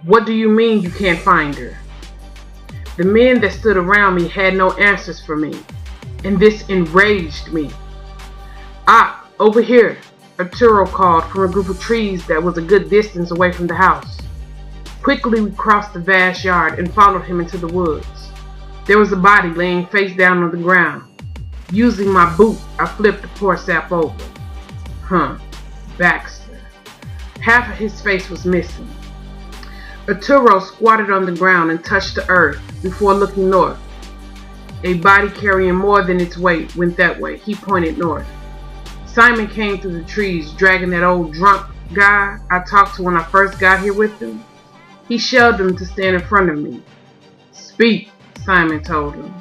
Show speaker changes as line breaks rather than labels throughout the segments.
What do you mean you can't find her? The men that stood around me had no answers for me, and this enraged me. Ah, over here, Arturo called from a group of trees that was a good distance away from the house. Quickly we crossed the vast yard and followed him into the woods. There was a body laying face down on the ground. Using my boot, I flipped the poor sap over. Baxter. Half of his face was missing. Arturo squatted on the ground and touched the earth before looking north. A body carrying more than its weight went that way. He pointed north. Simon came through the trees, dragging that old drunk guy I talked to when I first got here with him. He shoved him to stand in front of me. "Speak," Simon told him.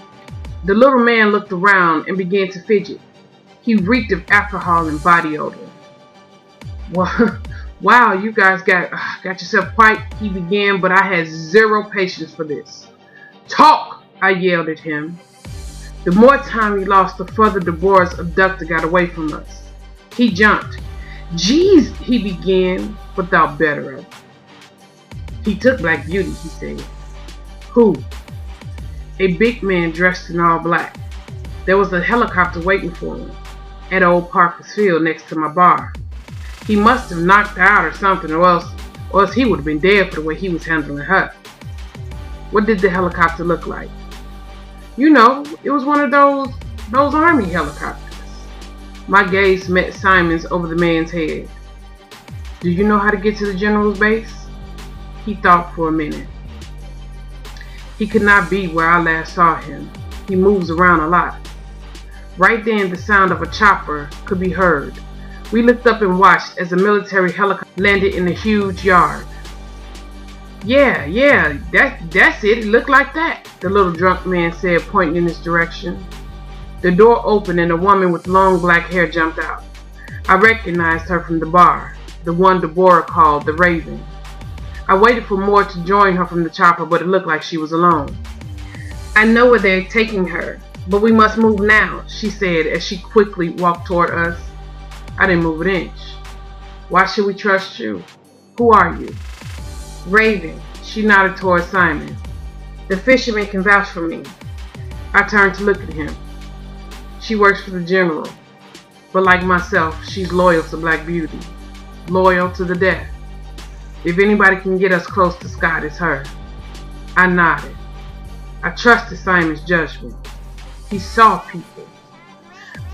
The little man looked around and began to fidget. He reeked of alcohol and body odor. Wow, you guys got yourself quite, he began, but I had zero patience for this. "Talk!" I yelled at him. The more time he lost, the further Deborah's abductor got away from us. He jumped. "Geez," he began, but thought better of it. "He took Black Beauty," he said. "Who?" "A big man dressed in all black. There was a helicopter waiting for him at Old Parker's Field next to my bar. He must have knocked her out or something, or else he would have been dead for the way he was handling her." "What did the helicopter look like?" "You know, it was one of those army helicopters." My gaze met Simon's over the man's head. "Do you know how to get to the general's base?" He thought for a minute. "He could not be where I last saw him. He moves around a lot." Right then, the sound of a chopper could be heard. We looked up and watched as a military helicopter landed in a huge yard. Yeah, that's it. It looked like that," the little drunk man said, pointing in his direction. The door opened and a woman with long black hair jumped out. I recognized her from the bar, the one Deborah called the Raven. I waited for more to join her from the chopper, but it looked like she was alone. "I know where they're taking her, but we must move now," she said as she quickly walked toward us. I didn't move an inch. "Why should we trust you? Who are you?" "Raven," she nodded toward Simon. "The fisherman can vouch for me." I turned to look at him. "She works for the general, but like myself, she's loyal to Black Beauty. Loyal to the death. If anybody can get us close to Scott, it's her." I nodded. I trusted Simon's judgment. He saw people.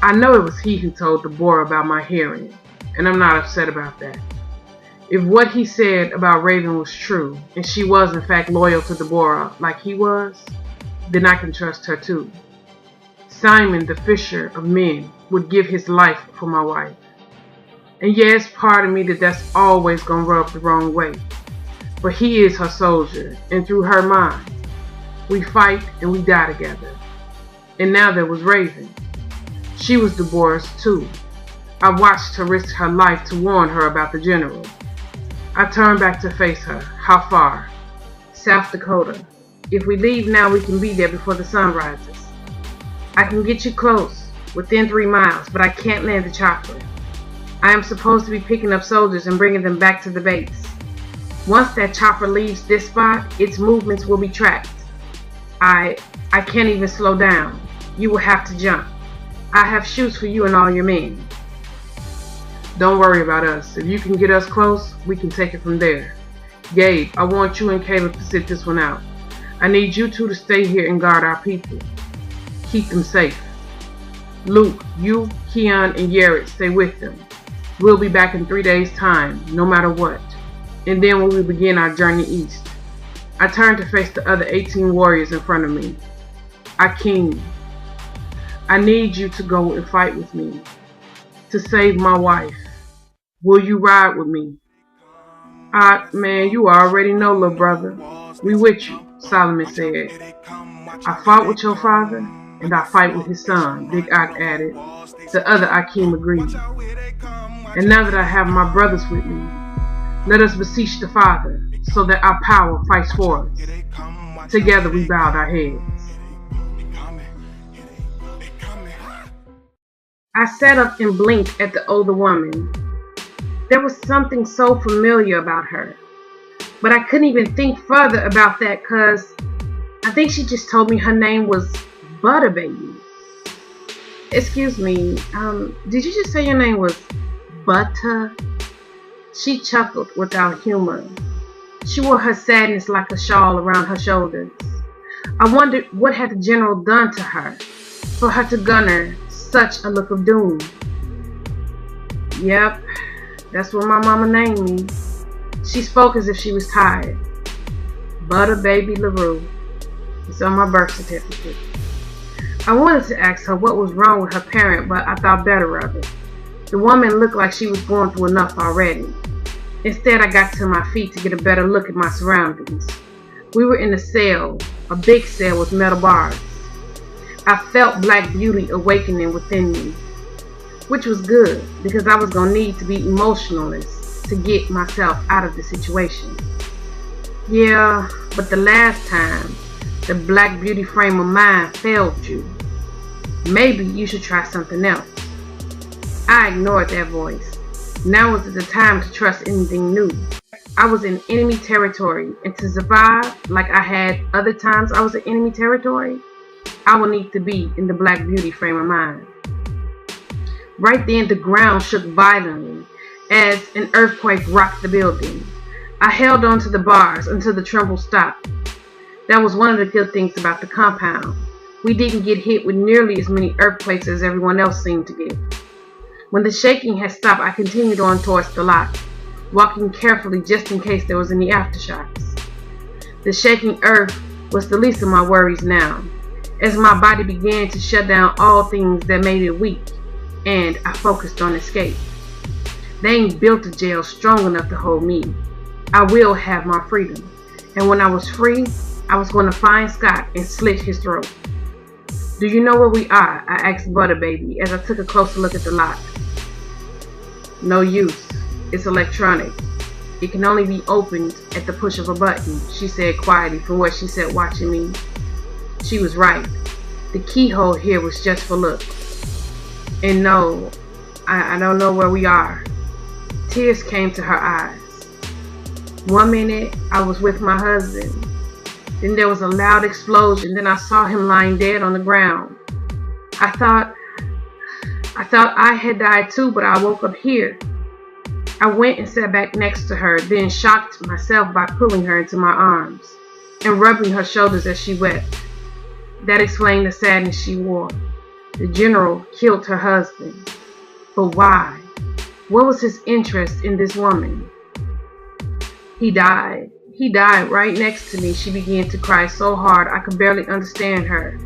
I know it was he who told Deborah about my hearing, and I'm not upset about that. If what he said about Raven was true, and she was in fact loyal to Deborah like he was, then I can trust her too. Simon, the fisher of men, would give his life for my wife. And yes, pardon me that's always gonna rub the wrong way. But he is her soldier, and through her mind, we fight and we die together. And now there was Raven. She was Deborah's too. I watched her risk her life to warn her about the general. I turned back to face her. "How far?" "South Dakota. If we leave now, we can be there before the sun rises." "I can get you close, within 3 miles, but I can't land the chopper. I am supposed to be picking up soldiers and bringing them back to the base. Once that chopper leaves this spot, its movements will be tracked. I can't even slow down. You will have to jump. I have chutes for you and all your men." "Don't worry about us. If you can get us close, we can take it from there. Gabe, I want you and Caleb to sit this one out. I need you two to stay here and guard our people. Keep them safe. Luke, you, Keon, and Garrett stay with them. We'll be back in 3 days' time, no matter what. And then we will begin our journey east." I turned to face the other 18 warriors in front of me. "Akeem, I need you to go and fight with me. to save my wife. Will you ride with me? Man, you already know, little brother. We with you, Solomon said. I fought with your father, and I fight with his son, Big Ak added. The other Akim agreed. And now that I have my brothers with me, let us beseech the Father, so that our power fights for us. Together we bowed our heads. I sat up and blinked at the older woman. There was something so familiar about her. But I couldn't even think further about that because I think she just told me her name was Butter Baby. Excuse me, did you just say your name was Butter? She chuckled without humor. She wore her sadness like a shawl around her shoulders. I wondered what had the general done to her for her to garner such a look of doom. Yep, that's what my mama named me. She spoke as if she was tired. Butter Baby LaRue. It's on my birth certificate. I wanted to ask her what was wrong with her parent, but I thought better of it. The woman looked like she was going through enough already. Instead, I got to my feet to get a better look at my surroundings. We were in a cell, a big cell with metal bars. I felt black beauty awakening within me, which was good because I was going to need to be emotionless to get myself out of the situation. Yeah, but the last time, the black beauty frame of mind failed you. Maybe you should try something else. I ignored that voice. Now wasn't the time to trust anything new. I was in enemy territory, and to survive like I had other times I was in enemy territory, I will need to be in the black beauty frame of mind. Right then, the ground shook violently as an earthquake rocked the building. I held on to the bars until the tremble stopped. That was one of the good things about the compound. We didn't get hit with nearly as many earthquakes as everyone else seemed to get. When the shaking had stopped, I continued on towards the lot, walking carefully just in case there was any aftershocks. The shaking earth was the least of my worries now, as my body began to shut down all things that made it weak, and I focused on escape. They ain't built a jail strong enough to hold me. I will have my freedom, and when I was free, I was going to find Scott and slit his throat. Do you know where we are? I asked Butter Baby as I took a closer look at the lot. No use. It's electronic. It can only be opened at the push of a button, she said quietly from where she sat watching me. She was right. The keyhole here was just for looks. And no, I don't know where we are. Tears came to her eyes. One minute, I was with my husband. Then there was a loud explosion. Then I saw him lying dead on the ground. I thought I had died too, but I woke up here. I went and sat back next to her, then shocked myself by pulling her into my arms and rubbing her shoulders as she wept. That explained the sadness she wore. The general killed her husband. But why? What was his interest in this woman? He died. He died right next to me. She began to cry so hard I could barely understand her.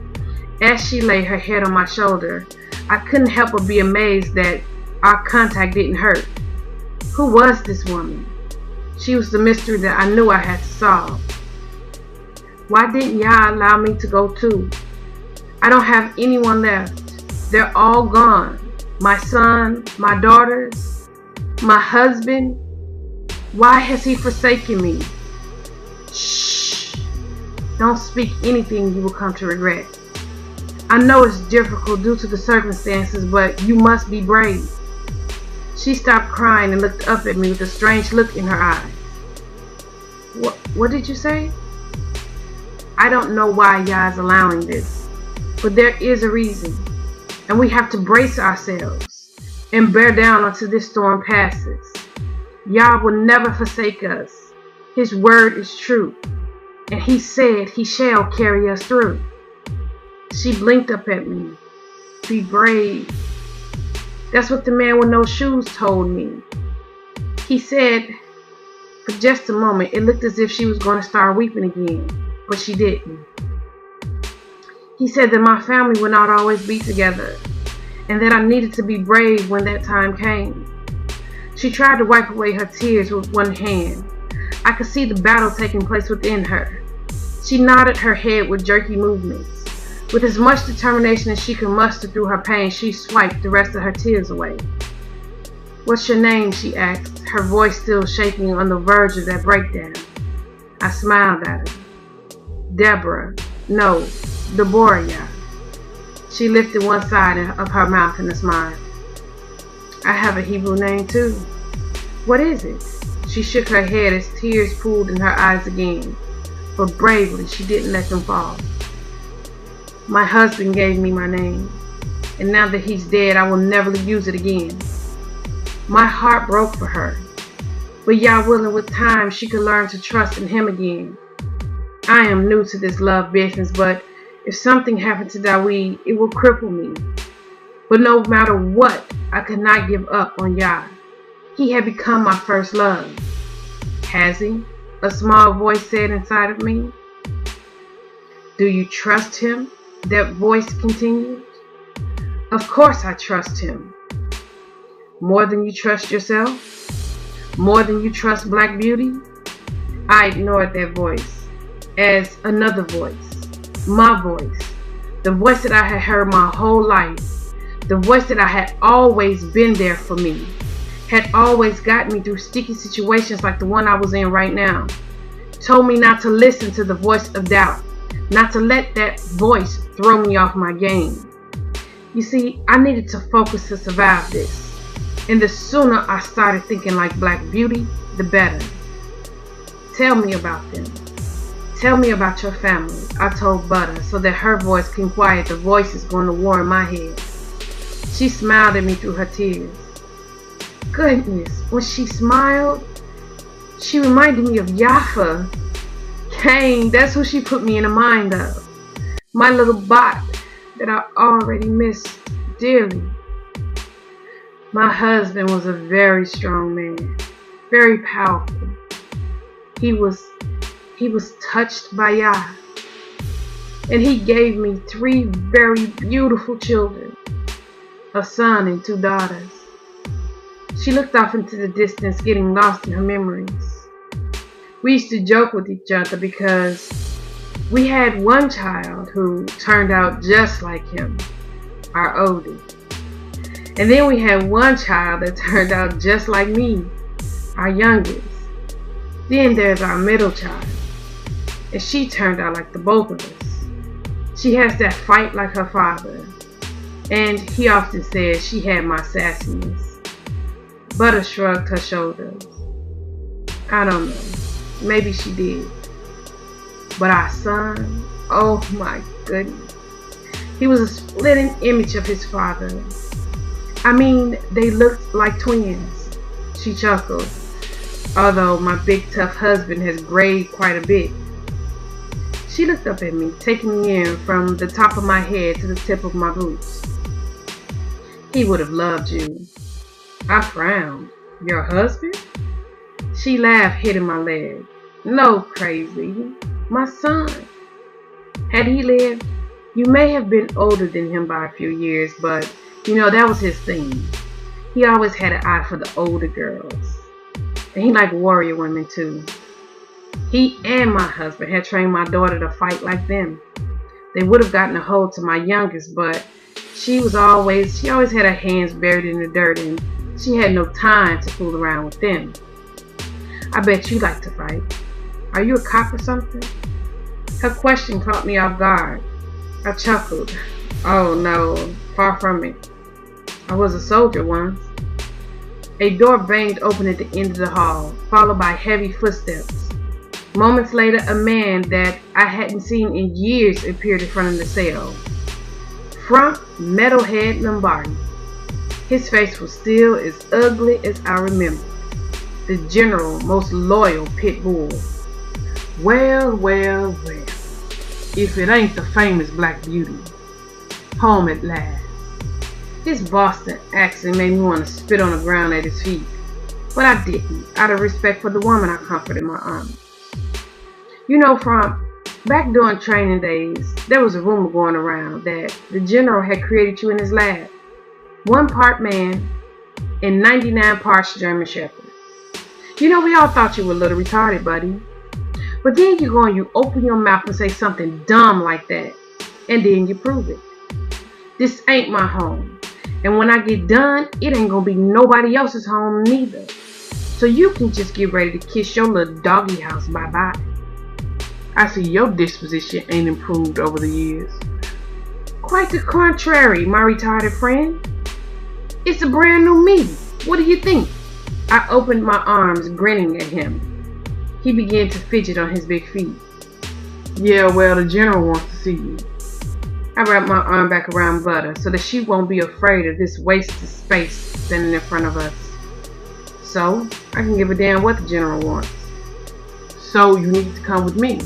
As she lay her head on my shoulder, I couldn't help but be amazed that our contact didn't hurt. Who was this woman? She was the mystery that I knew I had to solve. Why didn't Yah allow me to go too? I don't have anyone left. They're all gone. My son, my daughters, my husband. Why has he forsaken me? Shh. Don't speak anything you will come to regret. I know it's difficult due to the circumstances, but you must be brave. She stopped crying and looked up at me with a strange look in her eyes. What did you say? I don't know why Yah is allowing this, but there is a reason, and we have to brace ourselves and bear down until this storm passes. Yah will never forsake us. His word is true, and he said he shall carry us through. She blinked up at me. Be brave. That's what the man with no shoes told me. He said, for just a moment, it looked as if she was going to start weeping again, but she didn't. He said that my family would not always be together, and that I needed to be brave when that time came. She tried to wipe away her tears with one hand. I could see the battle taking place within her. She nodded her head with jerky movements. With as much determination as she could muster through her pain, she swiped the rest of her tears away. "What's your name?" she asked, her voice still shaking on the verge of that breakdown. I smiled at her. "Deborah. No, Deborah." She lifted one side of her mouth in a smile. "I have a Hebrew name too." "What is it?" She shook her head as tears pooled in her eyes again, but bravely she didn't let them fall. "My husband gave me my name, and now that he's dead, I will never use it again." My heart broke for her, but Yah willing, with time she could learn to trust in him again. I am new to this love business, but if something happened to Dawid, it will cripple me. But no matter what, I could not give up on Yah. He had become my first love. "Has he?" a small voice said inside of me. "Do you trust him?" that voice continued. "Of course I trust him." "More than you trust yourself? More than you trust Black Beauty?" I ignored that voice as another voice, my voice, the voice that I had heard my whole life, the voice that I had always been there for me, had always gotten me through sticky situations like the one I was in right now, told me not to listen to the voice of doubt, not to let that voice throw me off my game. You see, I needed to focus to survive this, and the sooner I started thinking like Black Beauty, the better. "Tell me about them. Tell me about your family," I told Butter, so that her voice can quiet the voices going to war in my head. She smiled at me through her tears. Goodness, when she smiled, she reminded me of Yafa. Cain, that's who she put me in the mind of. My little bot that I already missed dearly. My husband was a very strong man, very powerful. He was touched by Yah, and he gave me 3 very beautiful children, a son and 2 daughters. She looked off into the distance, getting lost in her memories. We used to joke with each other because we had one child who turned out just like him, our oldest. And then we had one child that turned out just like me, our youngest. Then there's our middle child, and she turned out like the both of us. She has that fight like her father, and he often says she had my sassiness. Butter shrugged her shoulders. I don't know, maybe she did. But our son, oh my goodness, he was a splitting image of his father. I mean, they looked like twins. She chuckled, although my big tough husband has grayed quite a bit. She looked up at me, taking me in from the top of my head to the tip of my boots. "He would have loved you." I frowned. "Your husband?" She laughed, hitting my leg. "No, crazy. My son. Had he lived, you may have been older than him by a few years, but you know, that was his thing. He always had an eye for the older girls. And he liked warrior women too. He and my husband had trained my daughter to fight like them. They would have gotten a hold to my youngest, but she always had her hands buried in the dirt, and she had no time to fool around with them. I bet you like to fight. Are you a cop or something?" Her question caught me off guard. I chuckled. "Oh no, far from it. I was a soldier once." A door banged open at the end of the hall, followed by heavy footsteps. Moments later, a man that I hadn't seen in years appeared in front of the cell. Front Metalhead Lombardi. His face was still as ugly as I remember. The general, most loyal pit bull. Well, well, well. If it ain't the famous Black Beauty. Home at last. His Boston accent made me want to spit on the ground at his feet. But I didn't, out of respect for the woman I comforted in my arms. You know, from back during training days, there was a rumor going around that the general had created you in his lab. 1 part man and 99 parts German Shepherd. You know, we all thought you were a little retarded, buddy. But then you go and you open your mouth and say something dumb like that, and then you prove it. This ain't my home, and when I get done, it ain't gonna be nobody else's home neither. So you can just get ready to kiss your little doggy house bye-bye. I see your disposition ain't improved over the years. Quite the contrary, my retarded friend. It's a brand new me. What do you think? I opened my arms, grinning at him. He began to fidget on his big feet. Yeah, well, the general wants to see you. I wrapped my arm back around Butter so that she won't be afraid of this wasted space standing in front of us. So, I can give a damn what the general wants. So, you need to come with me.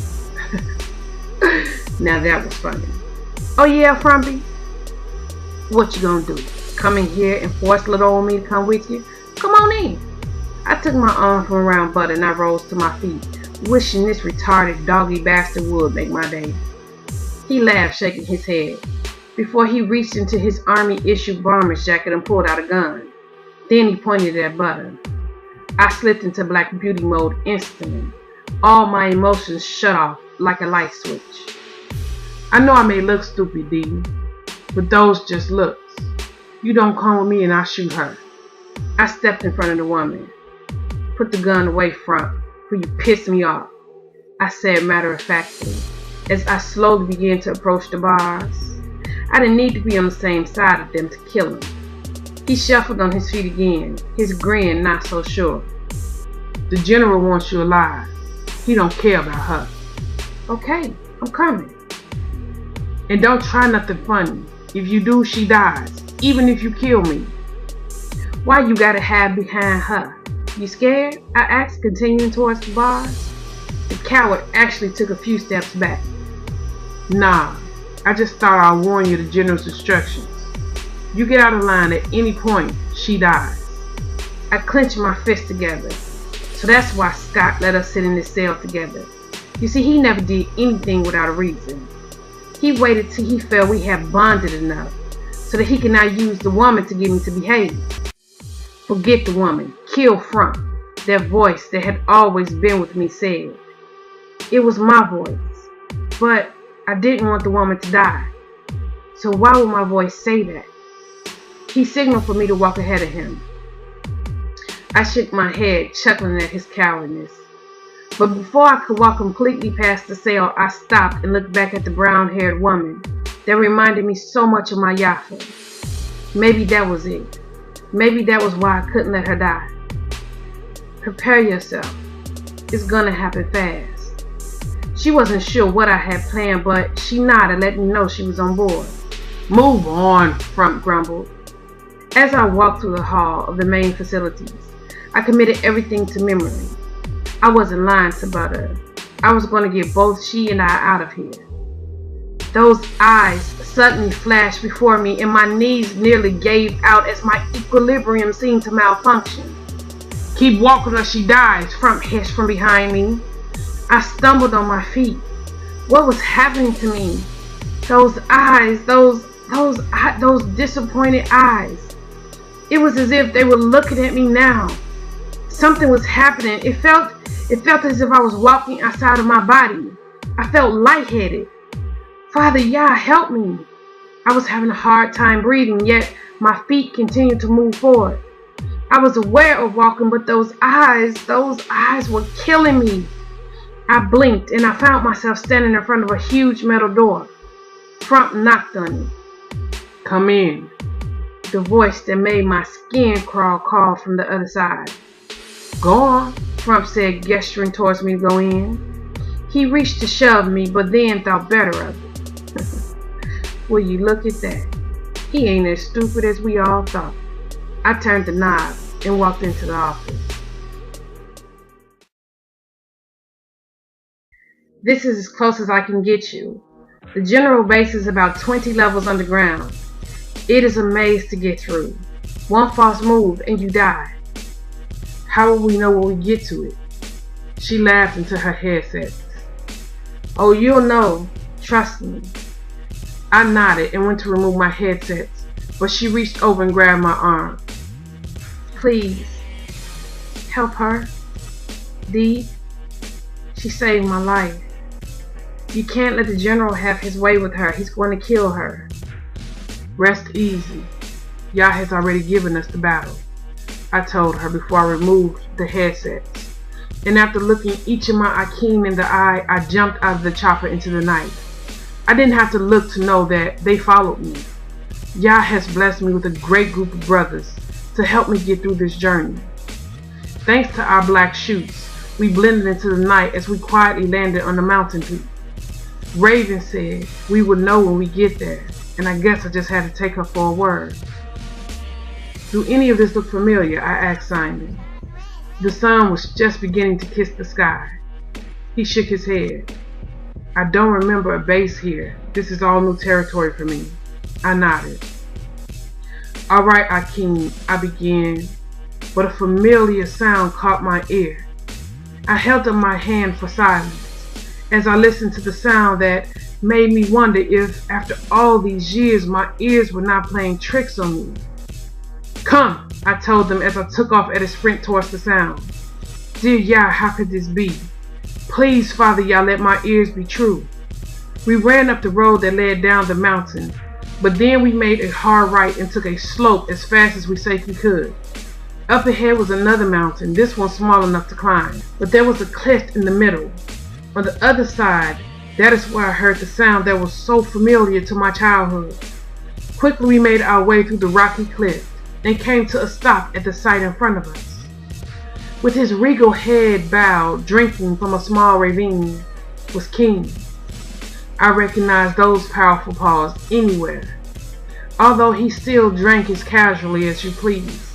Now that was funny. Oh yeah, Frumpy? What you gonna do? Come in here and force little old me to come with you? Come on in. I took my arm from around Butter and I rose to my feet, wishing this retarded doggy bastard would make my day. He laughed, shaking his head, before he reached into his army-issue bomber's jacket and pulled out a gun. Then he pointed at Butter. I slipped into Black Beauty mode instantly. All my emotions shut off like a light switch. I know I may look stupid, Dee, but those just looks. You don't come with me and I'll shoot her. I stepped in front of the woman. Put the gun away, Frump, for you piss me off, I said matter-of-factly, as I slowly began to approach the bars. I didn't need to be on the same side of them to kill him. He shuffled on his feet again, his grin not so sure. The general wants you alive. He don't care about her. Okay, I'm coming. And don't try nothing funny. If you do, she dies, even if you kill me. Why you gotta hide behind her? You scared? I asked, continuing towards the bars. The coward actually took a few steps back. Nah, I just thought I'd warn you the general's instructions. You get out of line at any point, she dies. I clenched my fists together. So that's why Scott let us sit in this cell together. You see, he never did anything without a reason. He waited till he felt we had bonded enough so that he could now use the woman to get me to behave. Forget the woman. Kill Frump. That voice that had always been with me said. It was my voice. But I didn't want the woman to die. So why would my voice say that? He signaled for me to walk ahead of him. I shook my head, chuckling at his cowardness. But before I could walk completely past the cell, I stopped and looked back at the brown-haired woman that reminded me so much of my Yafa. Maybe that was it. Maybe that was why I couldn't let her die. Prepare yourself. It's gonna happen fast. She wasn't sure what I had planned, but she nodded, letting me know she was on board. Move on, Frump grumbled. As I walked through the hall of the main facilities, I committed everything to memory. I wasn't lying to Butter. I was going to get both she and I out of here. Those eyes suddenly flashed before me and my knees nearly gave out as my equilibrium seemed to malfunction. Keep walking or she dies, Frump hissed from behind me. I stumbled on my feet. What was happening to me? Those eyes, those disappointed eyes. It was as if they were looking at me now. Something was happening. It felt as if I was walking outside of my body. I felt lightheaded. Father Yah, help me. I was having a hard time breathing, yet my feet continued to move forward. I was aware of walking, but those eyes were killing me. I blinked and I found myself standing in front of a huge metal door. Frump knocked on it. Come in. The voice that made my skin crawl called from the other side. Go on, Frump said, gesturing towards me to go in. He reached to shove me, but then thought better of it. Will you look at that? He ain't as stupid as we all thought. I turned the knob and walked into the office. This is as close as I can get you. The general base is about 20 levels underground. It is a maze to get through. One false move and you die. How will we know when we get to it? She laughed into her headsets. Oh, you'll know. Trust me. I nodded and went to remove my headsets, but she reached over and grabbed my arm. Please, help her. Dee, she saved my life. You can't let the general have his way with her. He's going to kill her. Rest easy. Yah has already given us the battle, I told her before I removed the headsets. And after looking each of my Akeem in the eye, I jumped out of the chopper into the night. I didn't have to look to know that they followed me. Yah has blessed me with a great group of brothers to help me get through this journey. Thanks to our black chutes, we blended into the night as we quietly landed on the mountain peak. Raven said we would know when we get there, and I guess I just had to take her for a word. Do any of this look familiar? I asked Simon. The sun was just beginning to kiss the sky. He shook his head. I don't remember a base here. This is all new territory for me. I nodded. All right, Akeem, I began, but a familiar sound caught my ear. I held up my hand for silence as I listened to the sound that made me wonder if, after all these years, my ears were not playing tricks on me. Come, I told them as I took off at a sprint towards the sound. Dear Yah, how could this be? Please, Father Yah, let my ears be true. We ran up the road that led down the mountain, but then we made a hard right and took a slope as fast as we safely could. Up ahead was another mountain, this one small enough to climb, but there was a cleft in the middle. On the other side, that is where I heard the sound that was so familiar to my childhood. Quickly we made our way through the rocky cliff and came to a stop at the site in front of us. With his regal head bowed, drinking from a small ravine, was King. I recognized those powerful paws anywhere. Although he still drank as casually as you please,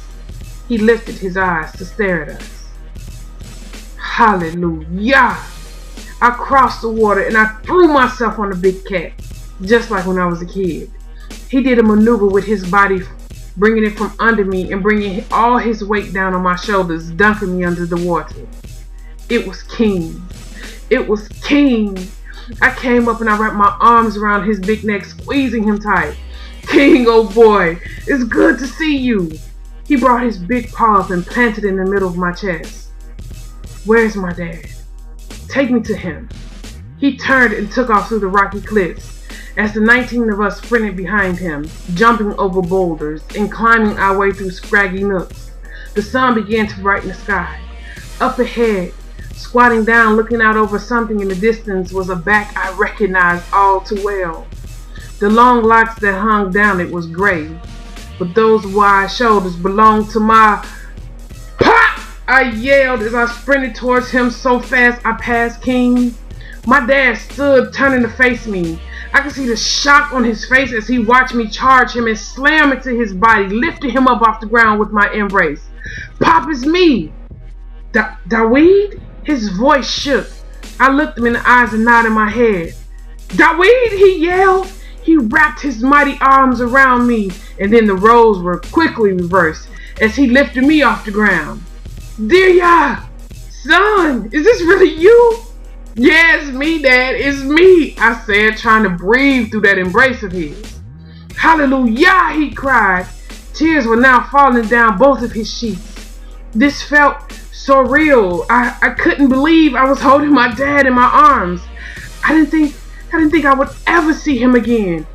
he lifted his eyes to stare at us. Hallelujah! I crossed the water and I threw myself on the big cat, just like when I was a kid. He did a maneuver with his body, bringing it from under me and bringing all his weight down on my shoulders, dunking me under the water. It was King. It was King. I came up and I wrapped my arms around his big neck, squeezing him tight. King, oh boy, it's good to see you. He brought his big paws and planted in the middle of my chest. Where's my dad? Take me to him. He turned and took off through the rocky cliffs as the 19 of us sprinted behind him, jumping over boulders and climbing our way through scraggy nooks. The sun began to brighten the sky. Up ahead, squatting down, looking out over something in the distance, was a back I recognized all too well. The long locks that hung down it was gray, but those wide shoulders belonged to my... Pop! I yelled as I sprinted towards him so fast I passed King. My dad stood, turning to face me. I could see the shock on his face as he watched me charge him and slam into his body, lifting him up off the ground with my embrace. Pop, it's me! Daweed? His voice shook. I looked him in the eyes and nodded my head. Daweed, he yelled. He wrapped his mighty arms around me, and then the roles were quickly reversed as he lifted me off the ground. Dear Yah, son, is this really you? Yeah, it's me, Dad, it's me, I said, trying to breathe through that embrace of his. Hallelujah, he cried. Tears were now falling down both of his cheeks. This felt so real. I couldn't believe I was holding my dad in my arms. I didn't think I would ever see him again.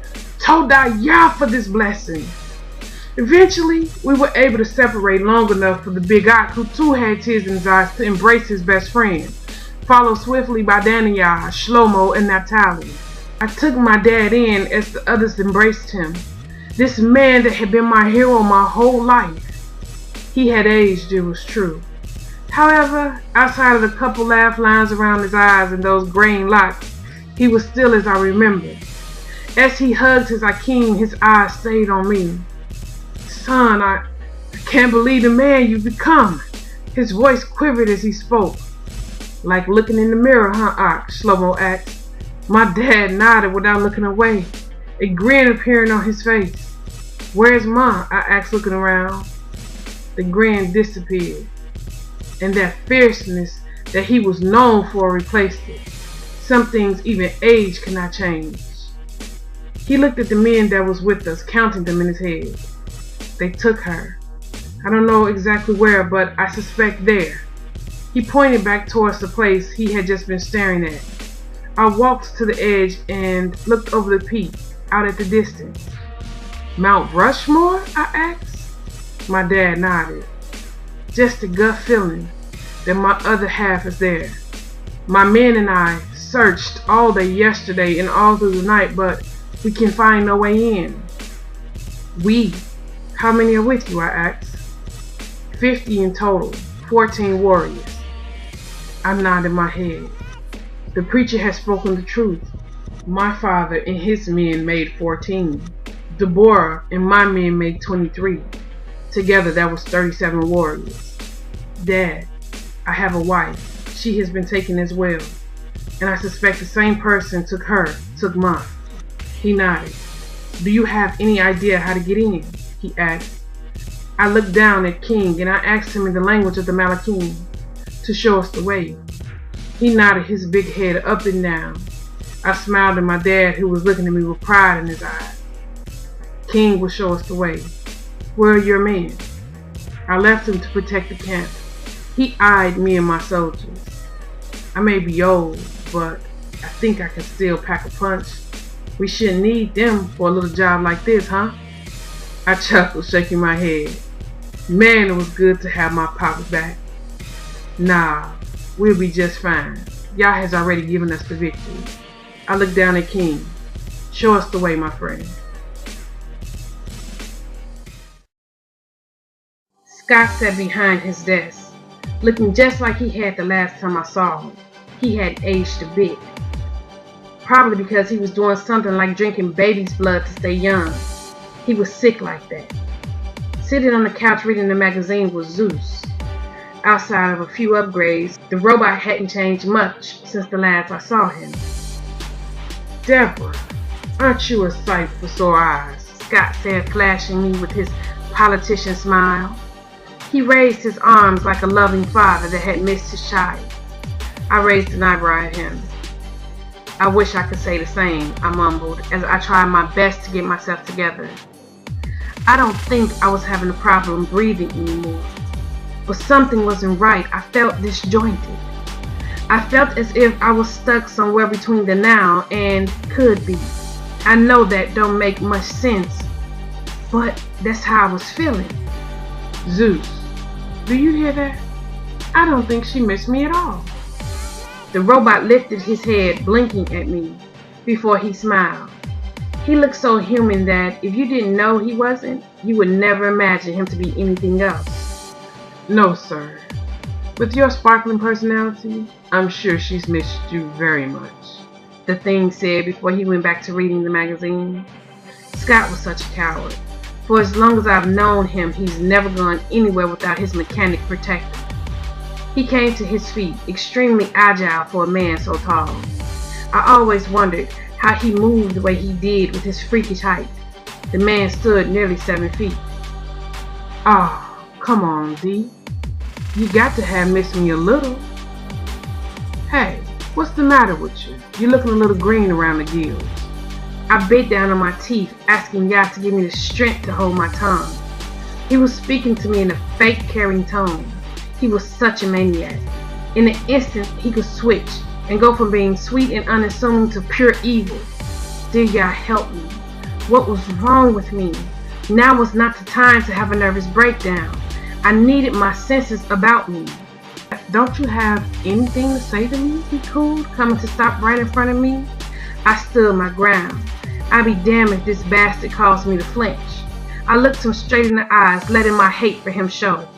Toda Yah for this blessing. Eventually, we were able to separate long enough for the big Ak, who too had tears in his eyes, to embrace his best friend, followed swiftly by Daniyah, Shlomo, and Naphtali. I took my dad in as the others embraced him. This man that had been my hero my whole life. He had aged, it was true. However, outside of the couple laugh lines around his eyes and those graying locks, he was still as I remembered. As he hugged his Akeem, his eyes stayed on me. Son, I can't believe the man you've become. His voice quivered as he spoke. Like looking in the mirror, huh, Ak? Shlomo asked. My dad nodded without looking away, a grin appearing on his face. Where's Ma? I asked, looking around. The grin disappeared, and that fierceness that he was known for replaced it. Some things even age cannot change. He looked at the men that was with us, counting them in his head. They took her. I don't know exactly where, but I suspect there. He pointed back towards the place he had just been staring at. I walked to the edge and looked over the peak, out at the distance. Mount Rushmore? I asked. My dad nodded. Just a gut feeling that my other half is there. My men and I searched all day yesterday and all through the night, but we can find no way in. We? How many are with you? I asked. 50 in total, 14 warriors. I nodded my head. The preacher had spoken the truth. My father and his men made 14. Deborah and my men made 23. Together that was 37 warriors. Dad, I have a wife. She has been taken as well. And I suspect the same person took mine. He nodded. Do you have any idea how to get in? He asked. I looked down at King and I asked him in the language of the Malakim to show us the way. He nodded his big head up and down. I smiled at my dad, who was looking at me with pride in his eyes. King will show us the way. Where are your men? I left him to protect the camp. He eyed me and my soldiers. I may be old, but I think I can still pack a punch. We shouldn't need them for a little job like this, huh? I chuckled, shaking my head. Man, it was good to have my papa back. Nah, we'll be just fine. Yah has already given us the victory. I looked down at King. Show us the way, my friend. Scott sat behind his desk, looking just like he had the last time I saw him. He had aged a bit. Probably because he was doing something like drinking baby's blood to stay young. He was sick like that. Sitting on the couch reading the magazine was Zeus. Outside of a few upgrades, the robot hadn't changed much since the last I saw him. Deborah, aren't you a sight for sore eyes? Scott said, flashing me with his politician smile. He raised his arms like a loving father that had missed his child. I raised an eyebrow at him. I wish I could say the same, I mumbled as I tried my best to get myself together. I don't think I was having a problem breathing anymore, but something wasn't right. I felt disjointed. I felt as if I was stuck somewhere between the now and could be. I know that don't make much sense, but that's how I was feeling. Zeus, do you hear that? I don't think she missed me at all. The robot lifted his head, blinking at me, before he smiled. He looked so human that if you didn't know he wasn't, you would never imagine him to be anything else. No, sir. With your sparkling personality, I'm sure she's missed you very much, the thing said before he went back to reading the magazine. Scott was such a coward. For as long as I've known him, he's never gone anywhere without his mechanic protector. He came to his feet, extremely agile for a man so tall. I always wondered how he moved the way he did with his freakish height. The man stood nearly 7 feet. Oh, come on, D. You got to have missed me a little. Hey, what's the matter with you? You're looking a little green around the gills. I bit down on my teeth, asking Yah to give me the strength to hold my tongue. He was speaking to me in a fake caring tone. He was such a maniac. In an instant, he could switch and go from being sweet and unassuming to pure evil. Dear Yah, help me. What was wrong with me? Now was not the time to have a nervous breakdown. I needed my senses about me. Don't you have anything to say to me? He cooed, coming to stop right in front of me. I stood my ground. I'd be damned if this bastard caused me to flinch. I looked him straight in the eyes, letting my hate for him show.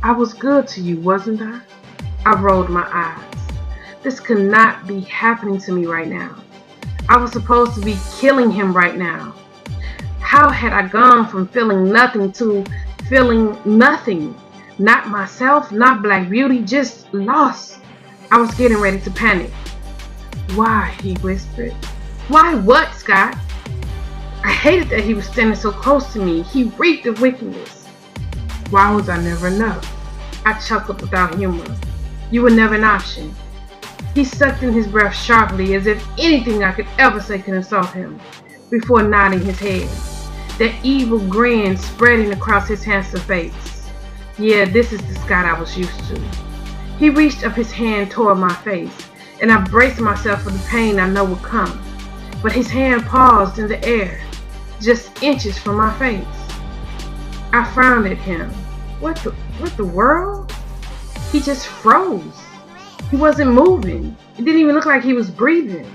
I was good to you, wasn't I? I rolled my eyes. This could not be happening to me right now. I was supposed to be killing him right now. How had I gone from feeling nothing to feeling nothing? Not myself, not Black Beauty, just lost. I was getting ready to panic. Why? He whispered. Why what, Scott? I hated that he was standing so close to me. He reeked of wickedness. Why was I never enough? I chuckled without humor. You were never an option. He sucked in his breath sharply, as if anything I could ever say could insult him, before nodding his head, that evil grin spreading across his handsome face. Yeah, this is the Scott I was used to. He reached up his hand toward my face, and I braced myself for the pain I know would come. But his hand paused in the air, just inches from my face. I frowned at him. What the world? He just froze. He wasn't moving. It didn't even look like he was breathing.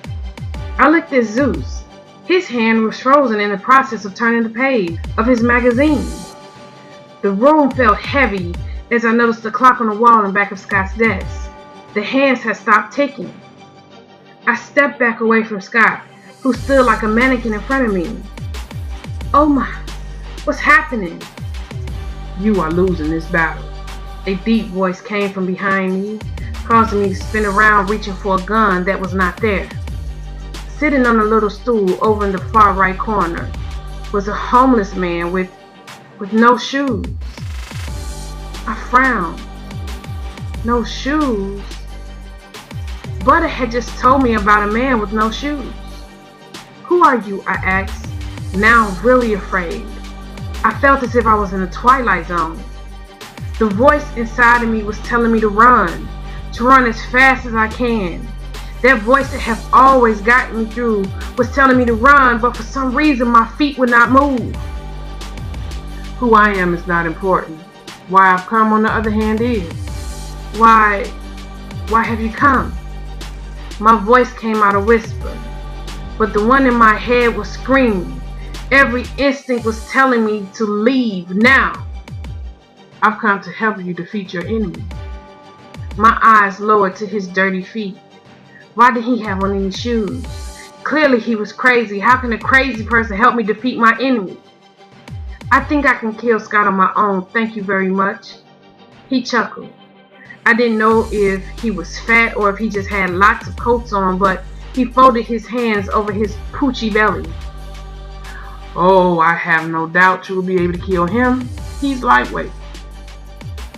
I looked at Zeus. His hand was frozen in the process of turning the page of his magazine. The room felt heavy as I noticed the clock on the wall in back of Scott's desk. The hands had stopped ticking. I stepped back away from Scott, who stood like a mannequin in front of me. Oh my, what's happening? You are losing this battle. A deep voice came from behind me, causing me to spin around reaching for a gun that was not there. Sitting on a little stool over in the far right corner was a homeless man with no shoes. I frowned. No shoes? Butter had just told me about a man with no shoes. Who are you? I asked, now really afraid. I felt as if I was in a twilight zone. The voice inside of me was telling me to run as fast as I can. That voice that has always gotten me through was telling me to run, but for some reason my feet would not move. Who I am is not important. Why I've come, on the other hand, is. Why have you come? My voice came out a whisper, but the one in my head was screaming. Every instinct was telling me to leave now. I've come to help you defeat your enemy. My eyes lowered to his dirty feet. Why did he have on any shoes? Clearly he was crazy. How can a crazy person help me defeat my enemy? I think I can kill Scott on my own, thank you very much. He chuckled. I didn't know if he was fat or if he just had lots of coats on, but he folded his hands over his poochy belly. Oh, I have no doubt you will be able to kill him. He's lightweight.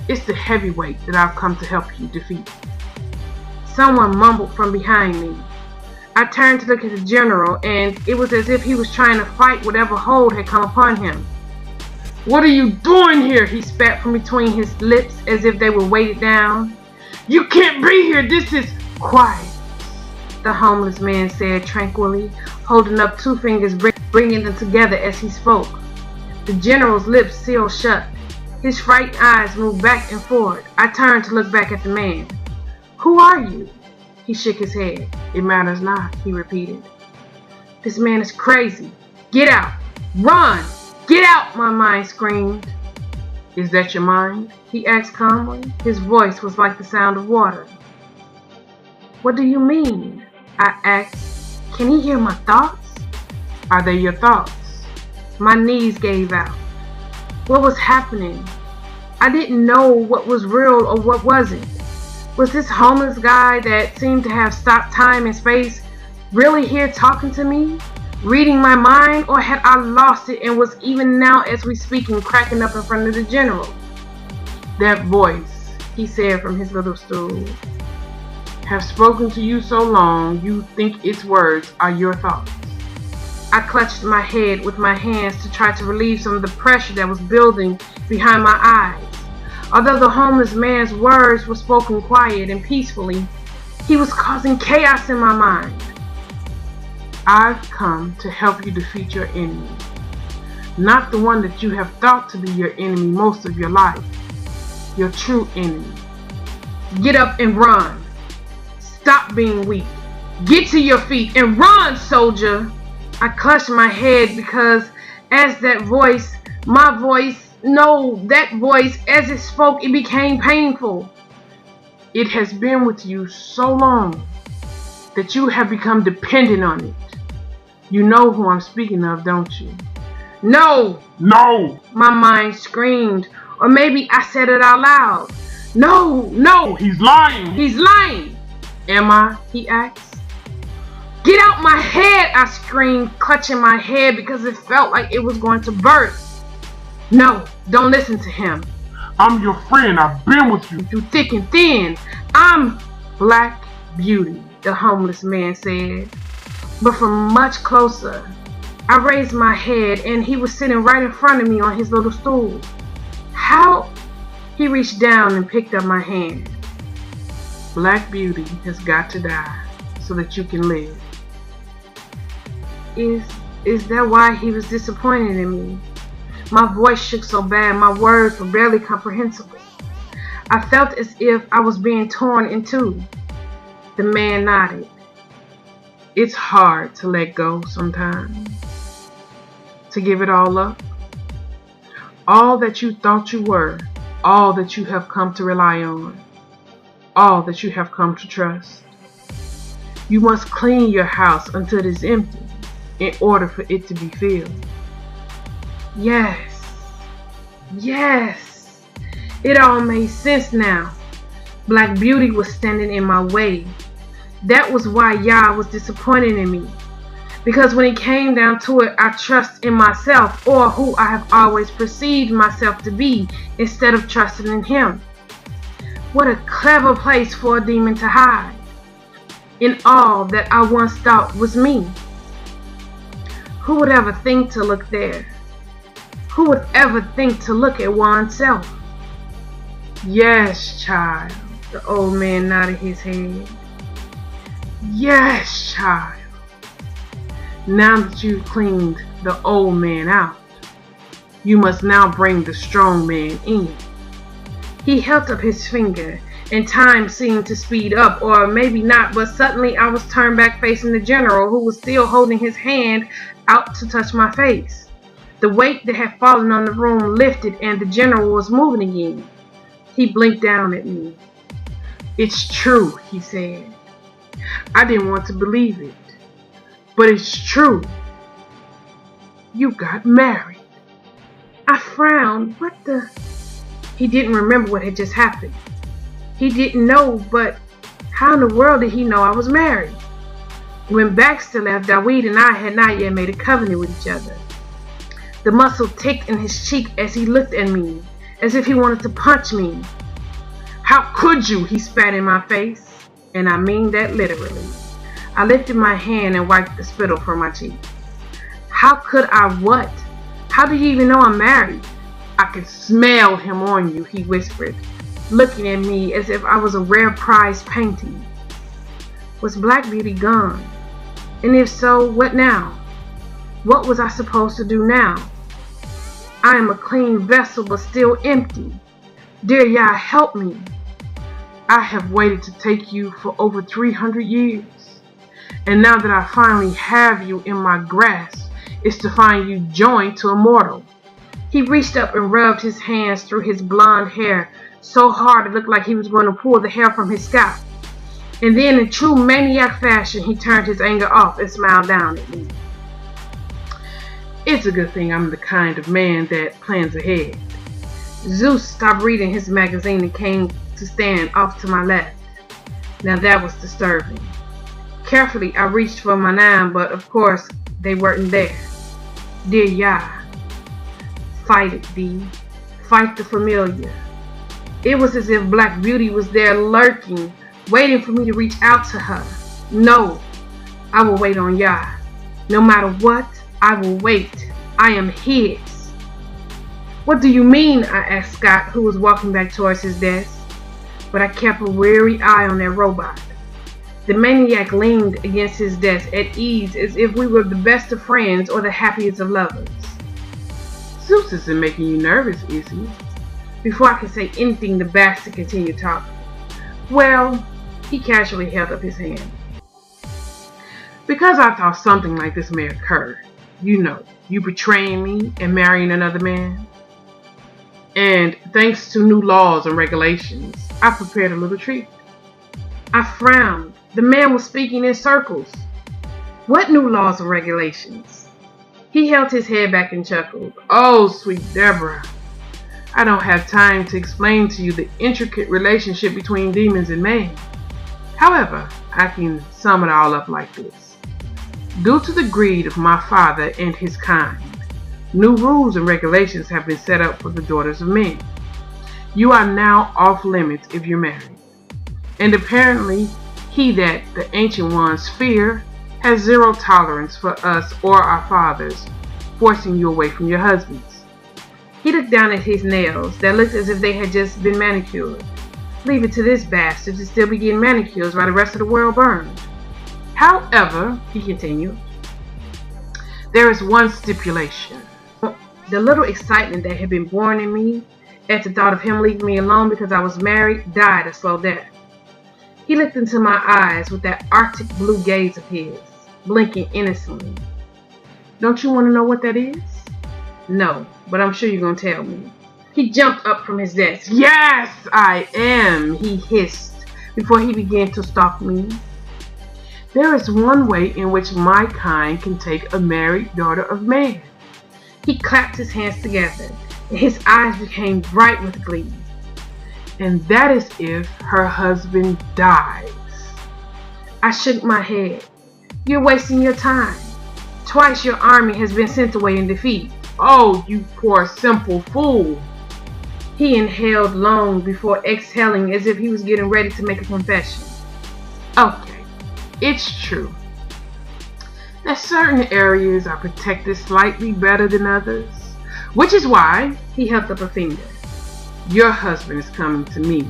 It's the heavyweight that I've come to help you defeat. Someone mumbled from behind me. I turned to look at the general, and it was as if he was trying to fight whatever hold had come upon him. What are you doing here? He spat from between his lips as if they were weighted down. You can't be here. This is quiet, the homeless man said tranquilly, holding up two fingers, bringing them together as he spoke. The general's lips sealed shut. His frightened eyes moved back and forth. I turned to look back at the man. Who are you? He shook his head. It matters not, he repeated. This man is crazy. Get out. Run. Get out, my mind screamed. Is that your mind? He asked calmly. His voice was like the sound of water. What do you mean? I asked. Can he hear my thoughts? Are they your thoughts? My knees gave out. What was happening? I didn't know what was real or what wasn't. Was this homeless guy that seemed to have stopped time and space really here talking to me? Reading my mind, or had I lost it and was even now as we speak cracking up in front of the general? That voice, he said from his little stool, have spoken to you so long you think its words are your thoughts. I clutched my head with my hands to try to relieve some of the pressure that was building behind my eyes. Although the homeless man's words were spoken quiet and peacefully, he was causing chaos in my mind. I've come to help you defeat your enemy, not the one that you have thought to be your enemy most of your life, your true enemy. Get up and run. Stop being weak. Get to your feet and run, soldier. I clutched my head because as that voice, that voice, as it spoke, it became painful. It has been with you so long that you have become dependent on it. You know who I'm speaking of, don't you? No! No! My mind screamed, or maybe I said it out loud. No! He's lying! He's lying! Am I? He asked. Get out my head! I screamed, clutching my head because it felt like it was going to burst. No, don't listen to him. I'm your friend. I've been with you through thick and thin. I'm black, beauty, the homeless man said. But from much closer, I raised my head and he was sitting right in front of me on his little stool. How? He reached down and picked up my hand. Black beauty has got to die so that you can live. Is that why he was disappointed in me? My voice shook so bad, my words were barely comprehensible. I felt as if I was being torn in two. The man nodded. It's hard to let go sometimes. To give it all up. All that you thought you were, all that you have come to rely on, all that you have come to trust. You must clean your house until it is empty in order for it to be filled. Yes. It all made sense now. Black beauty was standing in my way. That was why Yah was disappointed in me. Because when it came down to it, I trust in myself, or who I have always perceived myself to be, instead of trusting in him. What a clever place for a demon to hide in all that I once thought was me. Who would ever think to look there? Who would ever think to look at oneself? Yes, child. The old man nodded his head. Yes, child. Now that you've cleaned the old man out, you must now bring the strong man in. He held up his finger, and time seemed to speed up, or maybe not, but suddenly I was turned back facing the general, who was still holding his hand out to touch my face. The weight that had fallen on the room lifted, and the general was moving again. He blinked down at me. It's true, he said. I didn't want to believe it, but it's true. You got married. I frowned. What the? He didn't remember what had just happened. He didn't know, but how in the world did he know I was married? When Baxter left, Dawid and I had not yet made a covenant with each other. The muscle ticked in his cheek as he looked at me, as if he wanted to punch me. How could you? He spat in my face, and I mean that literally. I lifted my hand and wiped the spittle from my cheek. How could I what? How do you even know I'm married? I could smell him on you, he whispered, looking at me as if I was a rare prize painting. Was Black Beauty gone? And if so, what now? What was I supposed to do now? I am a clean vessel, but still empty. Dear Yah, help me. I have waited to take you for over 300 years. And now that I finally have you in my grasp, it's to find you joined to a mortal. He reached up and rubbed his hands through his blonde hair so hard it looked like he was going to pull the hair from his scalp. And then in true maniac fashion, he turned his anger off and smiled down at me. It's a good thing I'm the kind of man that plans ahead. Zeus stopped reading his magazine and came to stand off to my left. Now that was disturbing. Carefully, I reached for my 9, but of course, they weren't there. Dear Yah, fight it, D. Fight the familiar. It was as if Black Beauty was there lurking, waiting for me to reach out to her. No, I will wait on Yah. No matter what, I will wait. I am his. What do you mean? I asked Scott, who was walking back towards his desk. But I kept a wary eye on that robot. The maniac leaned against his desk at ease as if we were the best of friends or the happiest of lovers. Zeus isn't making you nervous, is he? Before I could say anything, the bastard continued talking. Well, he casually held up his hand. Because I thought something like this may occur. You know, you betraying me and marrying another man. And thanks to new laws and regulations, I prepared a little treat. I frowned. The man was speaking in circles. What new laws and regulations? He held his head back and chuckled. Oh, sweet Deborah. I don't have time to explain to you the intricate relationship between demons and man. However, I can sum it all up like this. Due to the greed of my father and his kind, new rules and regulations have been set up for the daughters of men. You are now off limits if you're married. And apparently, He that the ancient ones fear has zero tolerance for us or our fathers, forcing you away from your husbands. He looked down at his nails that looked as if they had just been manicured. Leave it to this bastard to still be getting manicures while the rest of the world burned. However, he continued, there is one stipulation. The little excitement that had been born in me at the thought of him leaving me alone because I was married died a slow death. He looked into my eyes with that arctic blue gaze of his, blinking innocently. Don't you want to know what that is? No, but I'm sure you're going to tell me. He jumped up from his desk. Yes, I am, he hissed before he began to stalk me. There is one way in which my kind can take a married daughter of man. He clapped his hands together, and his eyes became bright with glee. And that is if her husband dies. I shook my head. You're wasting your time. Twice your army has been sent away in defeat. Oh, you poor simple fool. He inhaled long before exhaling as if he was getting ready to make a confession. Okay, it's true that certain areas are protected slightly better than others, which is why he held up a finger. Your husband is coming to me,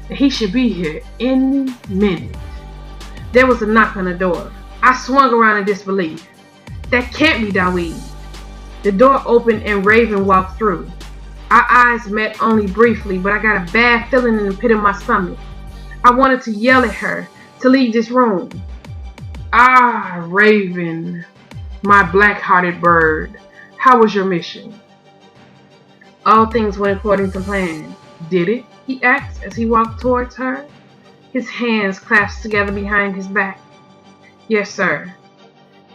and he should be here any minute. There was a knock on the door. I swung around in disbelief. That can't be Dawid. The door opened and Raven walked through. Our eyes met only briefly, but I got a bad feeling in the pit of my stomach. I wanted to yell at her to leave this room. Ah, Raven, my black-hearted bird, how was your mission? All things went according to plan. Did it? He asked as he walked towards her. His hands clasped together behind his back. Yes, sir.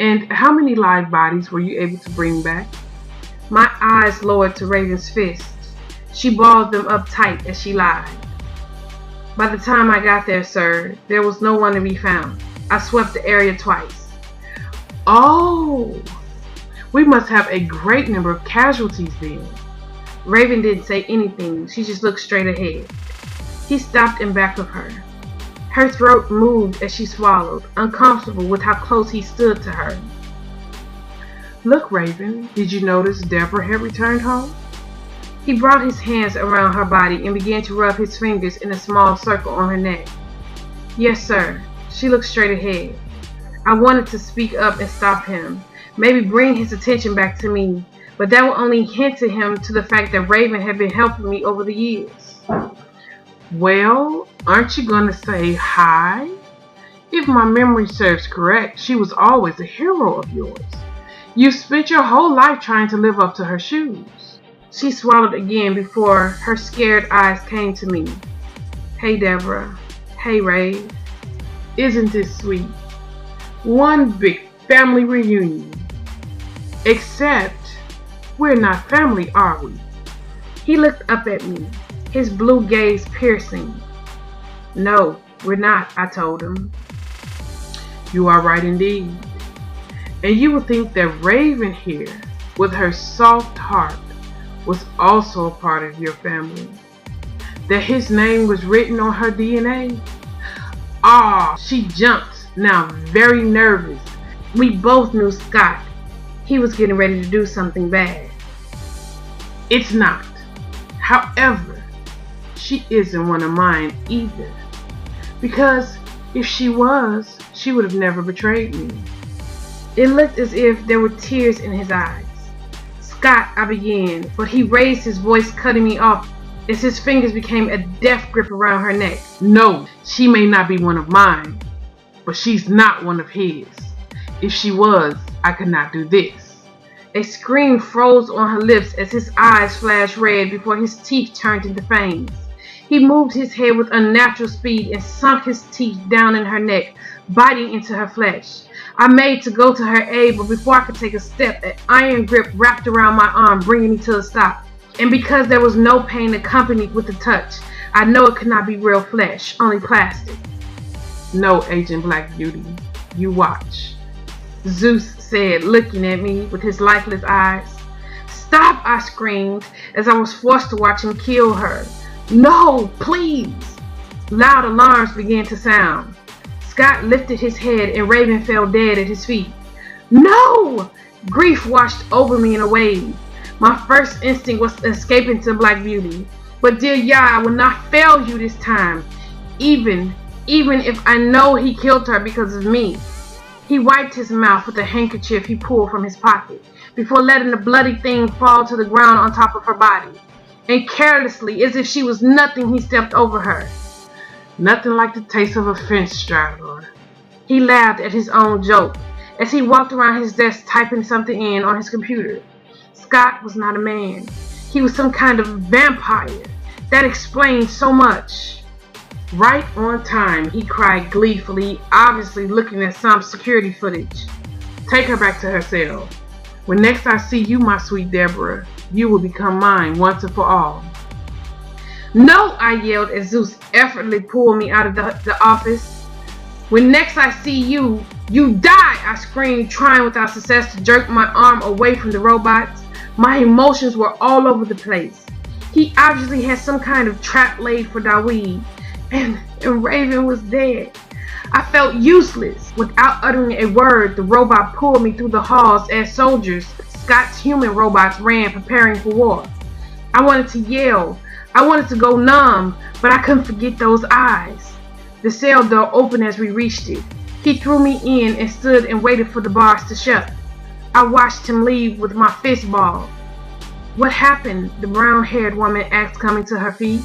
And how many live bodies were you able to bring back? My eyes lowered to Raven's fists. She balled them up tight as she lied. By the time I got there, sir, there was no one to be found. I swept the area twice. Oh, we must have a great number of casualties then. Raven didn't say anything. She just looked straight ahead. He stopped in back of her. Her throat moved as she swallowed, uncomfortable with how close he stood to her. Look, Raven, did you notice Deborah had returned home? He brought his hands around her body and began to rub his fingers in a small circle on her neck. Yes, sir. She looked straight ahead. I wanted to speak up and stop him, maybe bring his attention back to me, but that would only hint to him to the fact that Raven had been helping me over the years. Well, aren't you going to say hi? If my memory serves correct, she was always a hero of yours. You spent your whole life trying to live up to her shoes. She swallowed again before her scared eyes came to me. Hey, Deborah. Hey, Ray. Isn't this sweet? One big family reunion. Except we're not family, are we? He looked up at me, his blue gaze piercing. No, we're not, I told him. You are right indeed. And you would think that Raven here, with her soft heart, was also a part of your family. That his name was written on her DNA. Ah, she jumped, now very nervous. We both knew Scott. He was getting ready to do something bad. It's not. However, she isn't one of mine either. Because if she was, she would have never betrayed me. It looked as if there were tears in his eyes. Scott, I began, but he raised his voice, cutting me off as his fingers became a death grip around her neck. No, she may not be one of mine, but she's not one of his. If she was, I could not do this. A scream froze on her lips as his eyes flashed red before his teeth turned into fangs. He moved his head with unnatural speed and sunk his teeth down in her neck, biting into her flesh. I made to go to her aid, but before I could take a step, an iron grip wrapped around my arm, bringing me to a stop. And because there was no pain accompanied with the touch, I know it could not be real flesh, only plastic. No, Agent Black Beauty, you watch, Zeus said, looking at me with his lifeless eyes. Stop, I screamed, as I was forced to watch him kill her. No, please! Loud alarms began to sound. Scott lifted his head and Raven fell dead at his feet. No! Grief washed over me in a wave. My first instinct was to escape into Black Beauty. But dear Yah, I will not fail you this time, even if I know he killed her because of me. He wiped his mouth with a handkerchief he pulled from his pocket before letting the bloody thing fall to the ground on top of her body. And carelessly, as if she was nothing, he stepped over her. Nothing like the taste of a French straddler. He laughed at his own joke as he walked around his desk typing something in on his computer. Scott was not a man. He was some kind of vampire. That explained so much. Right on time, he cried gleefully, obviously looking at some security footage. Take her back to her cell. When next I see you, my sweet Deborah, you will become mine once and for all. No, I yelled as Zeus effortlessly pulled me out of the office. When next I see you, you die, I screamed, trying without success to jerk my arm away from the robots. My emotions were all over the place. He obviously had some kind of trap laid for Dawid, and Raven was dead. I felt useless. Without uttering a word, the robot pulled me through the halls as soldiers, Scott's human robots, ran, preparing for war. I wanted to yell. I wanted to go numb, but I couldn't forget those eyes. The cell door opened as we reached it. He threw me in and stood and waited for the bars to shut. I watched him leave with my fist balled. What happened? The brown-haired woman asked, coming to her feet.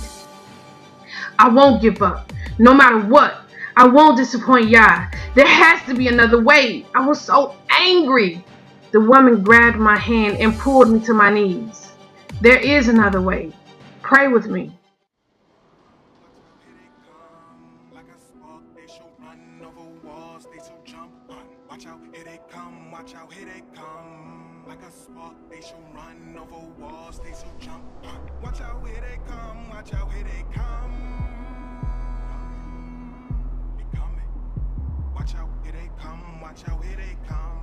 I won't give up, no matter what. I won't disappoint Yah. There has to be another way. I was so angry. The woman grabbed my hand and pulled me to my knees. There is another way. Pray with me.
Watch out, here they come, watch out, here they come. Like a spark, they shall run over walls, they shall jump. Watch out, here they come, watch out, here they come. They coming. Watch out, here they come, watch out, here they come.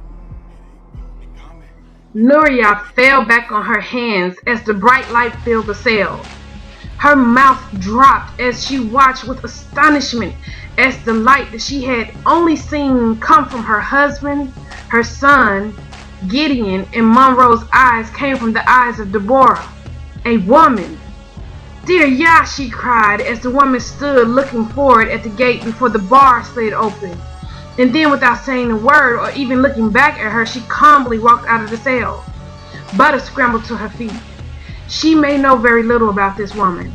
They coming.
Nuria fell back on her hands as the bright light filled the cell. Her mouth dropped as she watched with astonishment as the light that she had only seen come from her husband, her son, Gideon, and Monroe's eyes came from the eyes of Deborah, a woman. Dear Yah, she cried as the woman stood looking forward at the gate before the bar slid open. And then, without saying a word or even looking back at her, she calmly walked out of the cell. Butter scrambled to her feet. She may know very little about this woman,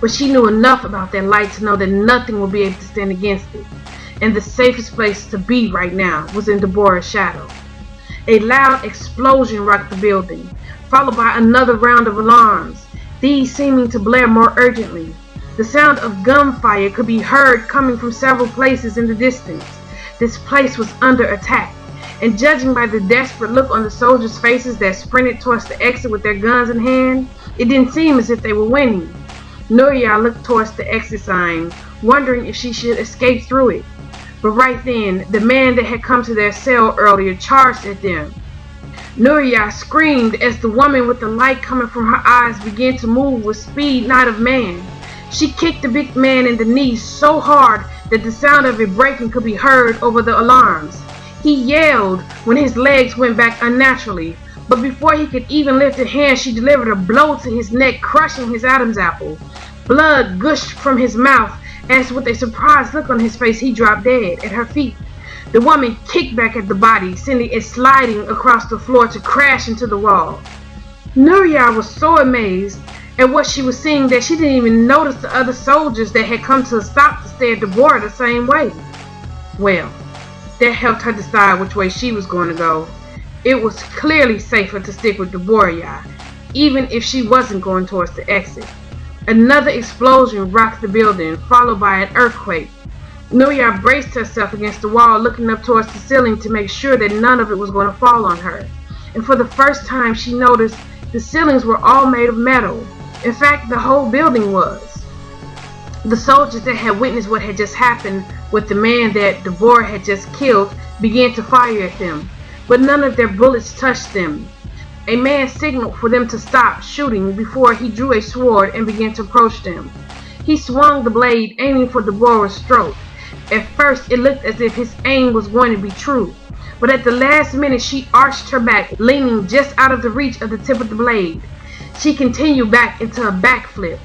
but she knew enough about that light to know that nothing would be able to stand against it. And the safest place to be right now was in Deborah's shadow. A loud explosion rocked the building, followed by another round of alarms, these seeming to blare more urgently. The sound of gunfire could be heard coming from several places in the distance. This place was under attack, and judging by the desperate look on the soldiers' faces that sprinted towards the exit with their guns in hand, it didn't seem as if they were winning. Nuria looked towards the exit sign, wondering if she should escape through it. But right then, the man that had come to their cell earlier charged at them. Nuria screamed as the woman with the light coming from her eyes began to move with speed not of man. She kicked the big man in the knees so hard that the sound of it breaking could be heard over the alarms. He yelled when his legs went back unnaturally, but before he could even lift a hand, she delivered a blow to his neck, crushing his Adam's apple. Blood gushed from his mouth as, with a surprised look on his face, he dropped dead at her feet. The woman kicked back at the body, sending it sliding across the floor to crash into the wall. Nuria was so amazed at what she was seeing that she didn't even notice the other soldiers that had come to a stop to stare at Deborah the same way. Well, that helped her decide which way she was going to go. It was clearly safer to stick with Deborah, even if she wasn't going towards the exit. Another explosion rocked the building, followed by an earthquake. Nuria braced herself against the wall, looking up towards the ceiling to make sure that none of it was going to fall on her. And for the first time, she noticed the ceilings were all made of metal. In fact, the whole building was. The soldiers that had witnessed what had just happened with the man that Deborah had just killed began to fire at them, but none of their bullets touched them. A man signaled for them to stop shooting before he drew a sword and began to approach them. He swung the blade, aiming for Deborah's throat. At first, it looked as if his aim was going to be true, but at the last minute she arched her back, leaning just out of the reach of the tip of the blade. She continued back into a backflip,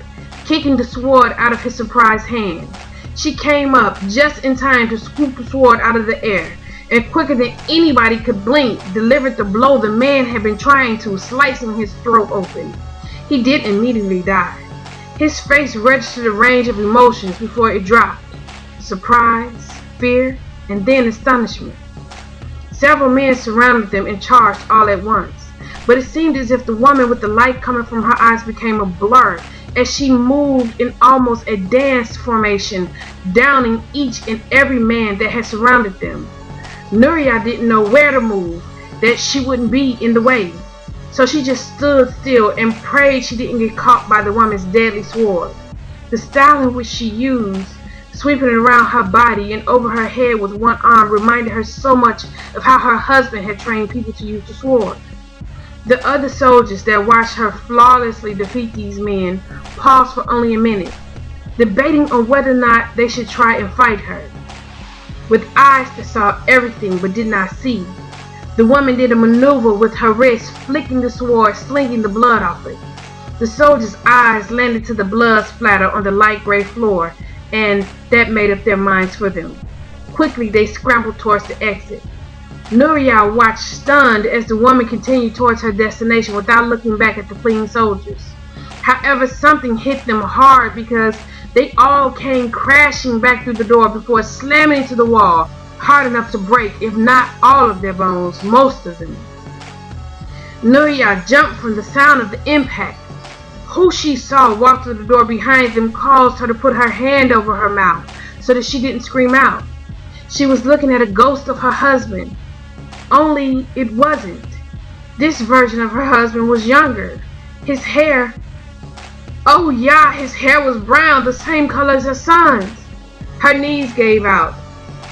kicking the sword out of his surprised hand. She came up just in time to scoop the sword out of the air, and quicker than anybody could blink, delivered the blow the man had been trying to, slicing his throat open. He did immediately die. His face registered a range of emotions before it dropped: surprise, fear, and then astonishment. Several men surrounded them and charged all at once, but it seemed as if the woman with the light coming from her eyes became a blur as she moved in almost a dance formation, downing each and every man that had surrounded them. Nuria didn't know where to move, that she wouldn't be in the way, so she just stood still and prayed she didn't get caught by the woman's deadly sword. The style in which she used, sweeping it around her body and over her head with one arm, reminded her so much of how her husband had trained people to use the sword. The other soldiers that watched her flawlessly defeat these men paused for only a minute, debating on whether or not they should try and fight her. With eyes that saw everything but did not see, the woman did a maneuver with her wrist, flicking the sword, slinging the blood off it. The soldiers' eyes landed to the blood splatter on the light gray floor, and that made up their minds for them. Quickly they scrambled towards the exit. Nuria watched stunned as the woman continued towards her destination without looking back at the fleeing soldiers. However, something hit them hard because they all came crashing back through the door before slamming into the wall, hard enough to break, if not all of their bones, most of them. Nuria jumped from the sound of the impact. Who she saw walk through the door behind them caused her to put her hand over her mouth so that she didn't scream out. She was looking at a ghost of her husband. Only it wasn't. This version of her husband was younger. His hair, oh yeah, his hair was brown, the same color as her son's. Her knees gave out.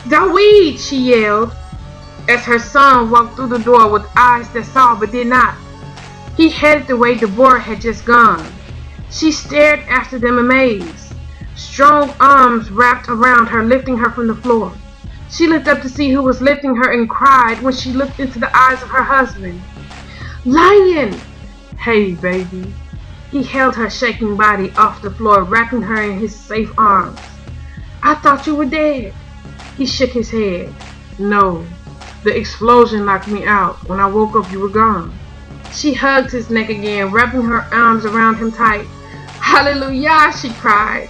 "Daweed!" she yelled, as her son walked through the door with eyes that saw but did not. He headed the way Deborah had just gone. She stared after them amazed. Strong arms wrapped around her, lifting her from the floor. She looked up to see who was lifting her and cried when she looked into the eyes of her husband. "Lion!" "Hey, baby." He held her shaking body off the floor, wrapping her in his safe arms. "I thought you were dead." He shook his head. "No, the explosion knocked me out. When I woke up, you were gone." She hugged his neck again, wrapping her arms around him tight. "Hallelujah!" she cried,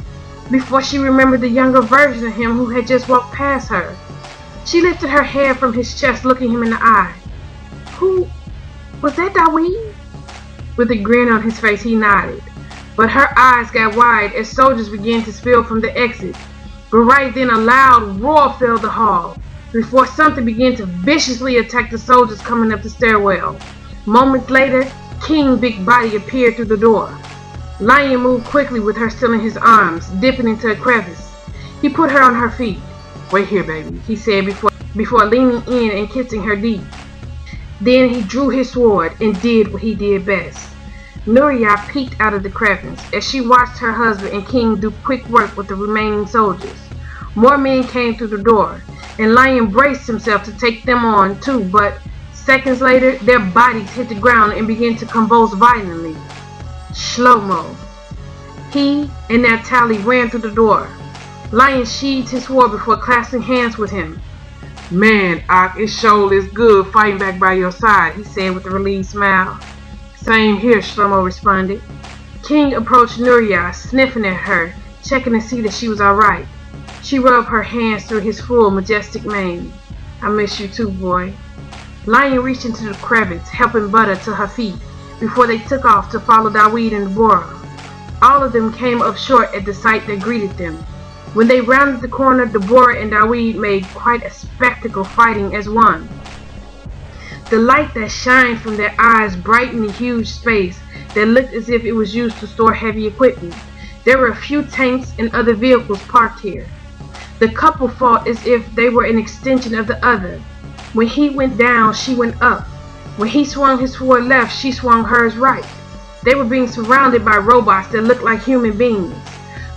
before she remembered the younger version of him who had just walked past her. She lifted her head from his chest, looking him in the eye. "Who? Was that Daweed?" With a grin on his face, he nodded. But her eyes got wide as soldiers began to spill from the exit. But right then a loud roar filled the hall, before something began to viciously attack the soldiers coming up the stairwell. Moments later, King Big Body appeared through the door. Lion moved quickly with her still in his arms, dipping into a crevice. He put her on her feet. "Wait here, baby," he said before leaning in and kissing her deep. Then he drew his sword and did what he did best. Nuria peeked out of the crevice as she watched her husband and King do quick work with the remaining soldiers. More men came through the door, and Lion braced himself to take them on too, but seconds later their bodies hit the ground and began to convulse violently. Slow-mo. He and Natalie ran through the door. Lion sheathed his sword before clasping hands with him. "Man, Ak, it sure is good fighting back by your side," he said with a relieved smile. "Same here," Shlomo responded. King approached Nuria, sniffing at her, checking to see that she was alright. She rubbed her hands through his full, majestic mane. "I miss you too, boy." Lion reached into the crevice, helping Butter to her feet, before they took off to follow Daweed and Deborah. All of them came up short at the sight that greeted them. When they rounded the corner, Deborah and Daweed made quite a spectacle, fighting as one. The light that shined from their eyes brightened the huge space that looked as if it was used to store heavy equipment. There were a few tanks and other vehicles parked here. The couple fought as if they were an extension of the other. When he went down, she went up. When he swung his sword left, she swung hers right. They were being surrounded by robots that looked like human beings.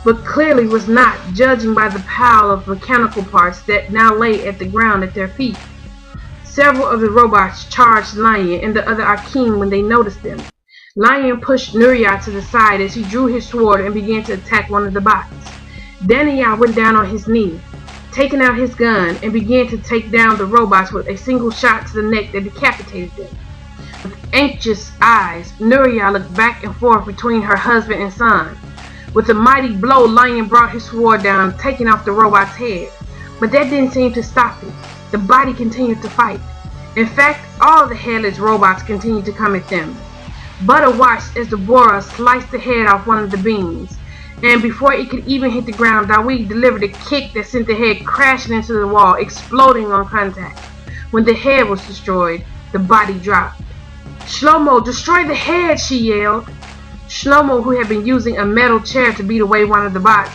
but clearly was not, judging by the pile of mechanical parts that now lay at the ground at their feet. Several of the robots charged Lion and the other Akim when they noticed them. Lion pushed Nuria to the side as he drew his sword and began to attack one of the bots. Daniel went down on his knee, taking out his gun, and began to take down the robots with a single shot to the neck that decapitated them. With anxious eyes, Nuria looked back and forth between her husband and son. With a mighty blow, Lion brought his sword down, taking off the robot's head. But that didn't seem to stop it. The body continued to fight. In fact, all the headless robots continued to come at them. Butter watched as Deborah sliced the head off one of the beams, and before it could even hit the ground, Dawid delivered a kick that sent the head crashing into the wall, exploding on contact. When the head was destroyed, the body dropped. "Shlomo, destroy the head!" she yelled. Shlomo, who had been using a metal chair to beat away one of the bots,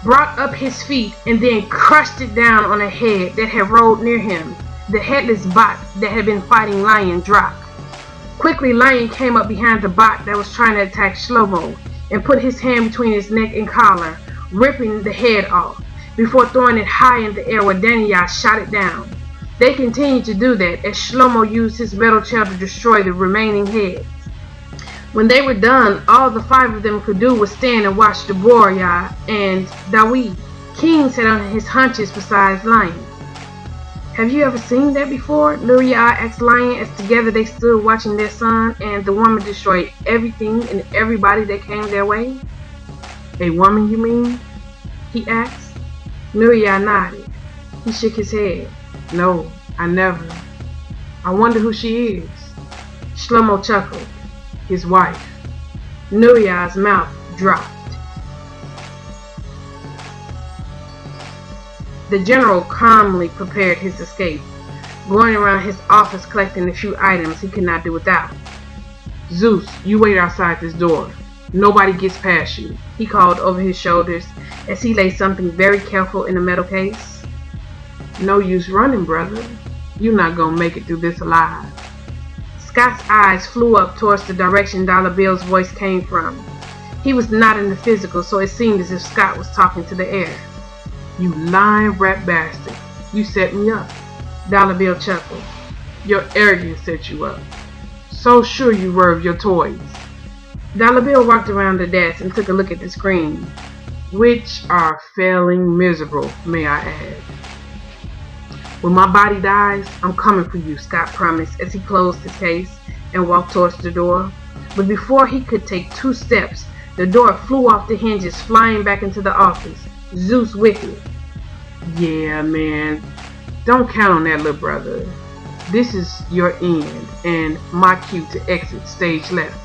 brought up his feet and then crushed it down on a head that had rolled near him. The headless bot that had been fighting Lion dropped. Quickly, Lion came up behind the bot that was trying to attack Shlomo and put his hand between his neck and collar, ripping the head off, before throwing it high in the air where Daniel shot it down. They continued to do that as Shlomo used his metal chair to destroy the remaining heads. When they were done, all the 5 of them could do was stand and watch Deborah and Dawid. King sat on his haunches beside Lion. "Have you ever seen that before?" Nuria asked Lion as together they stood watching their son and the woman destroy everything and everybody that came their way. "A woman, you mean?" he asked. Nuria nodded. He shook his head. "No, I never. I wonder who she is." Shlomo chuckled. "His wife." Nuria's mouth dropped. The general calmly prepared his escape, going around his office collecting a few items he could not do without. "Zeus, you wait outside this door. Nobody gets past you," he called over his shoulders as he laid something very careful in a metal case. "No use running, brother. You're not gonna make it through this alive." Scott's eyes flew up towards the direction Dollar Bill's voice came from. He was not in the physical, so it seemed as if Scott was talking to the air. "You lying rat bastard. You set me up." Dollar Bill chuckled. "Your arrogance set you up. So sure you were of your toys." Dollar Bill walked around the desk and took a look at the screen, which are failing miserable, may I add. "When my body dies, I'm coming for you," Scott promised as he closed his case and walked towards the door. But before he could take 2 steps, the door flew off the hinges, flying back into the office. Zeus with it. "Yeah, man, don't count on that, little brother. This is your end and my cue to exit stage left."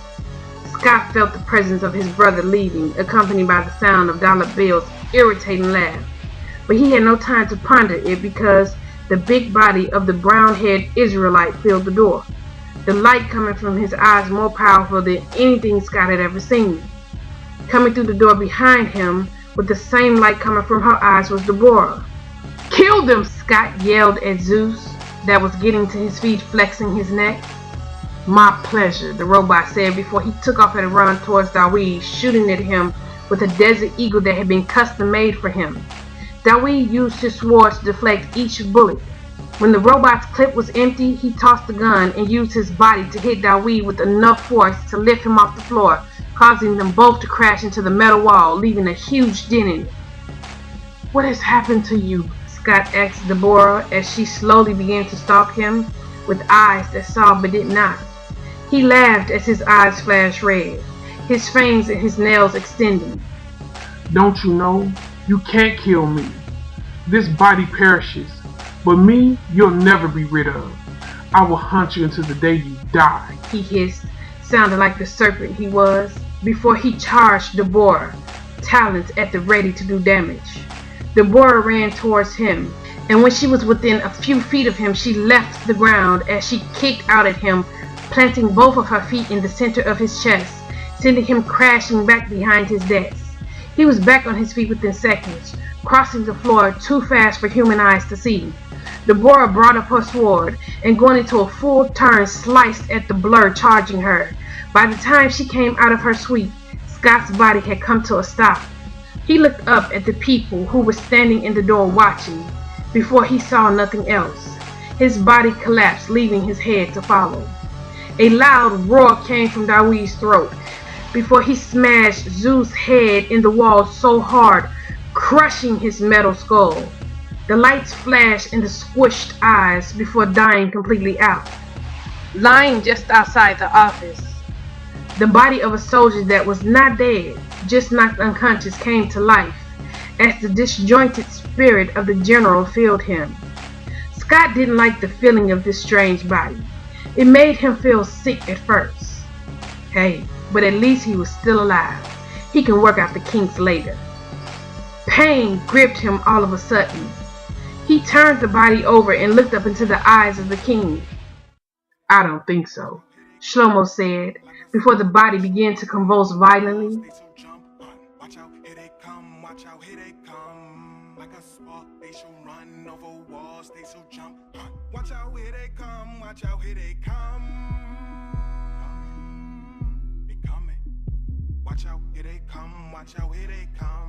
Scott felt the presence of his brother leaving, accompanied by the sound of Dollar Bill's irritating laugh. But he had no time to ponder it because the big body of the brown-haired Israelite filled the door, the light coming from his eyes more powerful than anything Scott had ever seen. Coming through the door behind him, with the same light coming from her eyes, was Deborah. "Kill them!" Scott yelled at Zeus, that was getting to his feet, flexing his neck. "My pleasure," the robot said before he took off at a run towards Dawid, shooting at him with a Desert Eagle that had been custom made for him. Dawid used his sword to deflect each bullet. When the robot's clip was empty, he tossed the gun and used his body to hit Dawid with enough force to lift him off the floor, causing them both to crash into the metal wall, leaving a huge dent in it. "What has happened to you?" Scott asked Deborah as she slowly began to stalk him with eyes that saw but did not. He laughed as his eyes flashed red, his fangs and his nails extending. "Don't you know? You can't kill me. This body perishes, but me you'll never be rid of. I will hunt you until the day you die," he hissed, sounding like the serpent he was, before he charged Deborah, talons at the ready to do damage. Deborah ran towards him, and when she was within a few feet of him, she left the ground as she kicked out at him, planting both of her feet in the center of his chest, sending him crashing back behind his desk. He was back on his feet within seconds, crossing the floor too fast for human eyes to see. Deborah brought up her sword and, going into a full turn, sliced at the blur charging her. By the time she came out of her sweep, Scott's body had come to a stop. He looked up at the people who were standing in the door watching. Before he saw nothing else, his body collapsed, leaving his head to follow. A loud roar came from Dawi's throat before he smashed Zeus' head in the wall so hard, crushing his metal skull. The lights flashed in the squished eyes before dying completely out. Lying just outside the office, the body of a soldier that was not dead, just knocked unconscious, came to life as the disjointed spirit of the general filled him. Scott didn't like the feeling of this strange body. It made him feel sick at first. Hey, but at least he was still alive. He can work out the kinks later. Pain gripped him all of a sudden. He turned the body over and looked up into the eyes of the king. I don't think so, Shlomo said, before the body began to convulse violently.
Watch out, here they come, watch out, here they come. Like a spark, they shall run over walls, they shall jump. Watch out, here they come, watch out, here they come. They coming. Watch out, here they come, watch out, here they come.